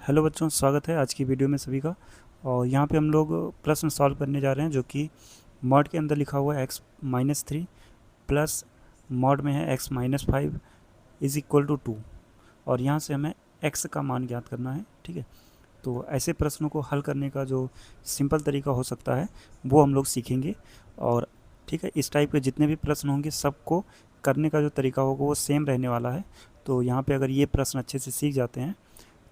Hello बच्चों, स्वागत है आज की वीडियो में सभी का। और यहाँ पे हम लोग प्रश्न सॉल्व करने जा रहे हैं जो कि मॉड के अंदर लिखा हुआ है x-3 प्लस मॉड में है x-5 इज इक्वल टू 2। और यहाँ से हमें x का मान ज्ञात करना है। ठीक है, तो ऐसे प्रश्नों को हल करने का जो सिंपल तरीका हो सकता है वो हम लोग सीखेंगे। और ठीक है, इस टाइप के जितने भी प्रश्न होंगे सबको करने का जो तरीका होगा वो सेम रहने वाला है। तो यहाँ पे अगर ये प्रश्न अच्छे से सीख जाते हैं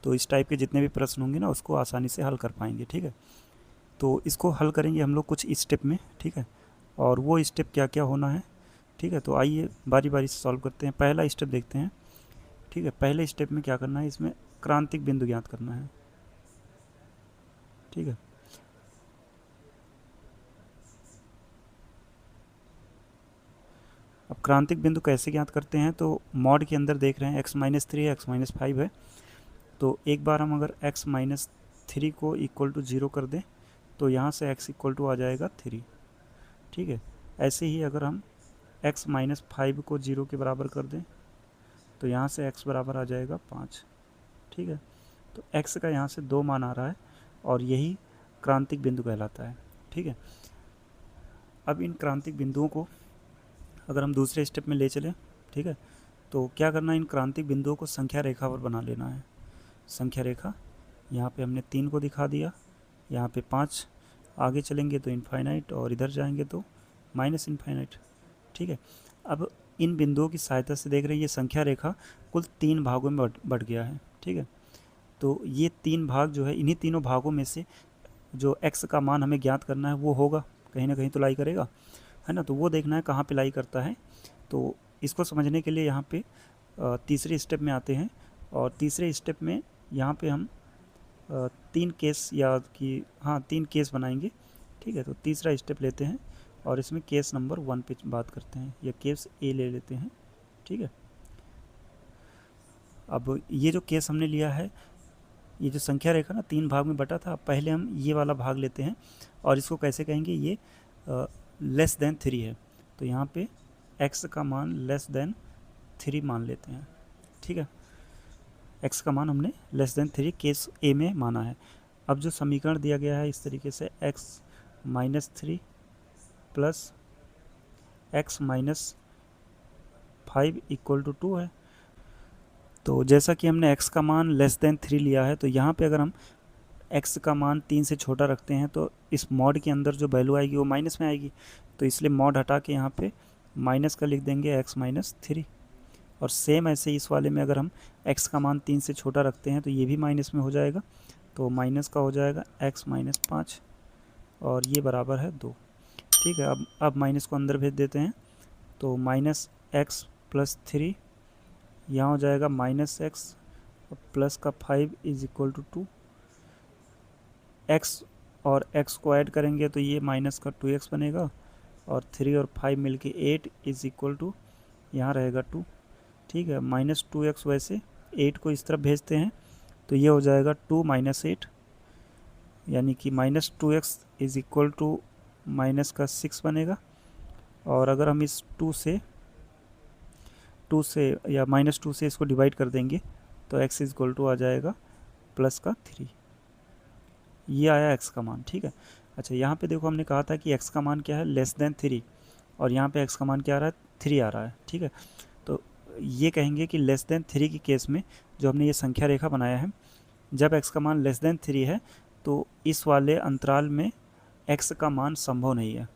तो इस टाइप के जितने भी प्रश्न होंगे ना उसको आसानी से हल कर पाएंगे। ठीक है, तो इसको हल करेंगे हम लोग कुछ स्टेप में। ठीक है, और वो स्टेप क्या क्या होना है। ठीक है, तो आइए बारी बारी से सॉल्व करते हैं। पहला स्टेप देखते हैं। ठीक है, पहले स्टेप में क्या करना है, इसमें क्रांतिक बिंदु ज्ञात करना है। ठीक है, अब क्रांतिक बिंदु कैसे ज्ञात करते हैं, तो मॉड के अंदर देख रहे हैं x-3 है, x-5 है। तो एक बार हम अगर x-3 को इक्वल टू 0 कर दें तो यहाँ से x इक्वल टू आ जाएगा 3। ठीक है, ऐसे ही अगर हम x-5 को 0 के बराबर कर दें तो यहाँ से x बराबर आ जाएगा 5। ठीक है, तो x का यहाँ से 2 मान आ रहा है और यही क्रांतिक बिंदु कहलाता है। ठीक है, अब इन क्रांतिक बिंदुओं को अगर हम दूसरे स्टेप में ले चलें, ठीक है, तो क्या करना है, इन क्रांतिक बिंदुओं को संख्या रेखा पर बना लेना है। संख्या रेखा यहाँ पे हमने 3 को दिखा दिया, यहाँ पे 5, आगे चलेंगे तो इनफाइनाइट और इधर जाएंगे तो माइनस इनफाइनाइट। ठीक है, अब इन बिंदुओं की सहायता से देख रहे हैं ये संख्या रेखा कुल 3 भागों में बट गया है। ठीक है, तो ये 3 भाग जो है, इन्हीं तीनों भागों में से जो x का मान हमें ज्ञात करना है वो होगा, कहीं ना कहीं तो लाई करेगा, है ना। तो वो देखना है कहाँ पे लाई करता है। तो इसको समझने के लिए यहाँ पे तीसरे स्टेप में आते हैं। और तीसरे स्टेप में यहाँ पे हम 3 केस या कि हाँ 3 केस बनाएंगे। ठीक है, तो तीसरा स्टेप लेते हैं और इसमें केस नंबर 1 पे बात करते हैं, या केस ए ले लेते हैं। ठीक है, अब ये जो केस हमने लिया है, ये जो संख्या रेखा ना 3 भाग में बटा था, पहले हम ये वाला भाग लेते हैं और इसको कैसे कहेंगे, ये लेस देन 3 है। तो यहाँ पे x का मान लेस देन 3 मान लेते हैं। ठीक है, x का मान हमने लेस देन 3 केस ए में माना है। अब जो समीकरण दिया गया है इस तरीके से x-3 plus x-5 equal to 2 है। तो जैसा कि हमने x का मान लेस देन 3 लिया है, तो यहाँ पे अगर हम x का मान 3 से छोटा रखते हैं तो इस मॉड के अंदर जो वैल्यू आएगी वो माइनस में आएगी। तो इसलिए मॉड हटा के यहाँ पे माइनस का लिख देंगे x-3। और सेम ऐसे इस वाले में अगर हम x का मान 3 से छोटा रखते हैं तो ये भी माइनस में हो जाएगा। तो माइनस का हो जाएगा x-5 और ये बराबर है 2। ठीक है, अब माइनस को अंदर भेज देते हैं तो माइनस एक्स प्लस 3, यहाँ हो जाएगा माइनस एक्स प्लस का 5 इज इक्वल टू 2। एक्स और एक्स को ऐड करेंगे तो ये माइनस का 2x बनेगा और 3 और 5 मिलके 8 इज इक्वल टू यहाँ रहेगा 2। ठीक है, माइनस 2x, वैसे 8 को इस तरफ भेजते हैं तो ये हो जाएगा 2 माइनस 8, यानी कि minus 2x is equal to minus का 6 बनेगा। और अगर हम इस 2 से या माइनस 2 से इसको डिवाइड कर देंगे तो x इज इक्वल टू आ जाएगा प्लस का 3। ये आया x का मान। ठीक है, अच्छा यहाँ पे देखो हमने कहा था कि x का मान क्या है, लेस देन 3, और यहाँ पे x का मान क्या आ रहा है, 3 आ रहा है। ठीक है, तो ये कहेंगे कि लेस देन 3 के केस में जो हमने ये संख्या रेखा बनाया है, जब x का मान लेस देन 3 है तो इस वाले अंतराल में x का मान संभव नहीं है,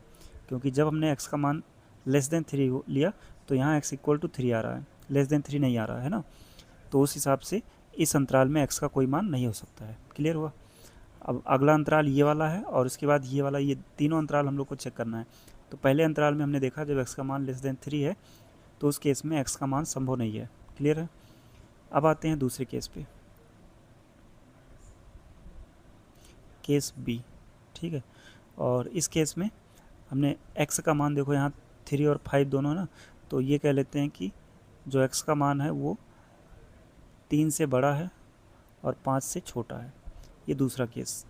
क्योंकि जब हमने x का मान लेस देन 3 लिया तो यहाँ x इक्वल टू 3 आ रहा है, लेस देन 3 नहीं आ रहा है ना। तो उस हिसाब से इस अंतराल में x का कोई मान नहीं हो सकता है। क्लियर हुआ। अब अगला अंतराल ये वाला है और उसके बाद ये वाला, ये तीनों अंतराल हम लोग को चेक करना है। तो पहले अंतराल में हमने देखा जब x का मान लेस देन 3 है तो उस केस में x का मान संभव नहीं है। क्लियर है। अब आते हैं दूसरे केस पे, केस बी। ठीक है, और इस केस में हमने x का मान देखो यहाँ 3 और 5 दोनों है ना, तो ये कह लेते हैं कि जो x का मान है वो 3 से बड़ा है और 5 से छोटा है। ये दूसरा केस।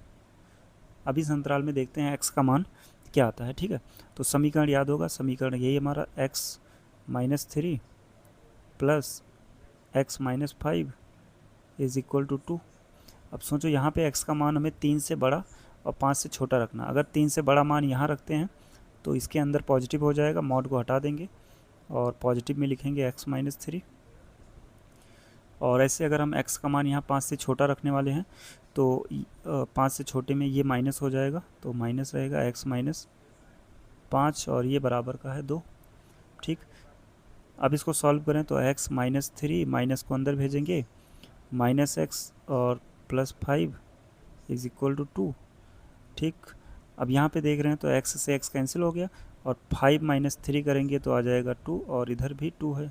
अब इस अंतराल में देखते हैं x का मान क्या आता है। ठीक है, तो समीकरण याद होगा, समीकरण यही हमारा x-3 plus x-5 is equal to 2। अब सोचो यहाँ पे x का मान हमें 3 से बड़ा और 5 से छोटा रखना। अगर 3 से बड़ा मान यहाँ रखते हैं तो इसके अंदर पॉजिटिव हो जाएगा, मॉड को हटा देंगे और पॉजिटिव में लिखेंगे x-3। और ऐसे अगर हम x का मान यहाँ 5 से छोटा रखने वाले हैं तो 5 से छोटे में ये माइनस हो जाएगा, तो माइनस रहेगा x-5 और ये बराबर का है 2। ठीक, अब इसको सॉल्व करें तो x-3 माइनस को अंदर भेजेंगे, -x और +5 इज इक्वल टू 2। ठीक, अब यहाँ पे देख रहे हैं तो x से x कैंसिल हो गया और 5 - 3 करेंगे तो आ जाएगा 2 और इधर भी 2 है,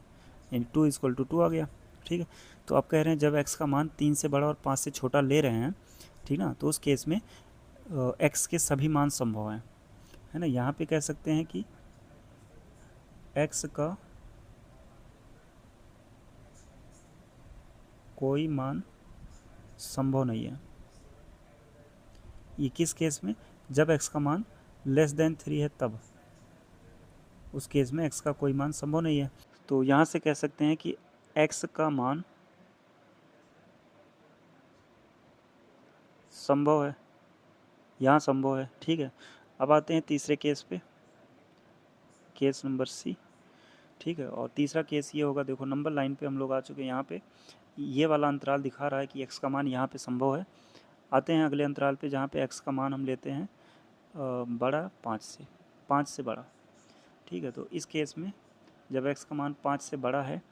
यानी 2 इक्वल टू 2 आ गया। ठीक है, तो आप कह रहे हैं जब x का मान 3 से बड़ा और 5 से छोटा ले रहे हैं, ठीक ना, तो उस केस में x के सभी मान संभव हैं, है ना। यहाँ पे कह सकते हैं कि x का कोई मान संभव नहीं है। ये किस केस में? जब x का मान <3 है तब, उस केस में x का कोई मान संभव नहीं है। तो यहाँ से कह सकते हैं कि x का मान संभव है, यहाँ संभव है। ठीक है, अब आते हैं तीसरे केस पे, केस नंबर सी। ठीक है, और तीसरा केस ये होगा, देखो नंबर लाइन पे हम लोग आ चुके हैं। यहाँ पे ये वाला अंतराल दिखा रहा है कि x का मान यहाँ पे संभव है। आते हैं अगले अंतराल पे जहाँ पे x का मान हम लेते हैं बड़ा 5 से बड़ा। ठीक है, तो इस केस में जब x का मान 5 से बड़ा है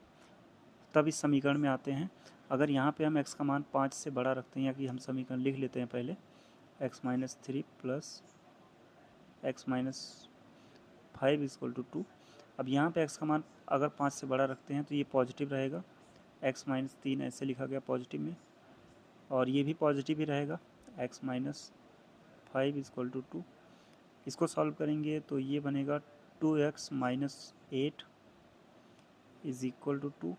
तब इस समीकरण में आते हैं। अगर यहाँ पे हम x का मान 5 से बड़ा रखते हैं, या कि हम समीकरण लिख लेते हैं पहले, x-3 plus x-5 equal to 2। अब यहाँ पे x का मान अगर 5 से बड़ा रखते हैं तो ये पॉजिटिव रहेगा, x-3 ऐसे लिखा गया पॉजिटिव में, और ये भी पॉजिटिव ही रहेगा, x-5 इक्वल टू 2। इसको सॉल्व करेंगे तो ये बनेगा 2x - 8 इज इक्वल टू 2।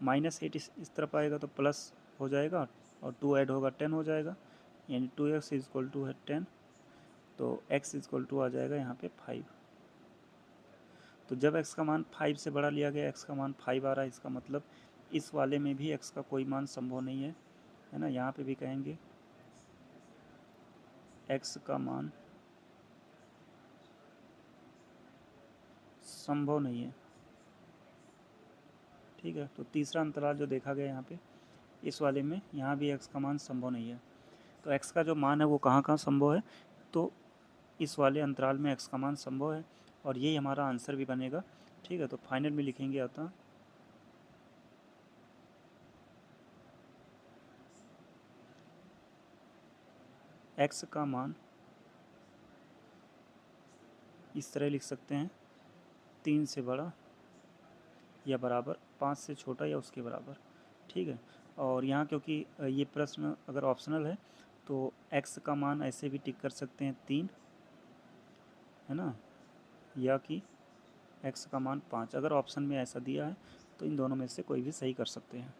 -8 इस तरफ आएगा तो प्लस हो जाएगा और 2 ऐड होगा 10 हो जाएगा, यानी 2x इक्वल टू है 10। तो x इक्वल टू आ जाएगा यहाँ पे 5। तो जब x का मान 5 से बड़ा लिया गया, x का मान 5 आ रहा है, इसका मतलब इस वाले में भी x का कोई मान संभव नहीं है, है ना। यहाँ पे भी कहेंगे x का मान संभव नहीं है। ठीक है, तो तीसरा अंतराल जो देखा गया यहाँ पे, इस वाले में यहाँ भी x का मान संभव नहीं है। तो x का जो मान है वो कहाँ कहाँ संभव है, तो इस वाले अंतराल में x का मान संभव है, और यही हमारा आंसर भी बनेगा। ठीक है, तो फाइनल में लिखेंगे अतः x का मान इस तरह लिख सकते हैं, 3 से बड़ा या बराबर, 5 से छोटा या उसके बराबर। ठीक है, और यहाँ क्योंकि ये प्रश्न अगर ऑप्शनल है तो x का मान ऐसे भी टिक कर सकते हैं 3, है ना, या कि x का मान 5। अगर ऑप्शन में ऐसा दिया है तो इन दोनों में से कोई भी सही कर सकते हैं।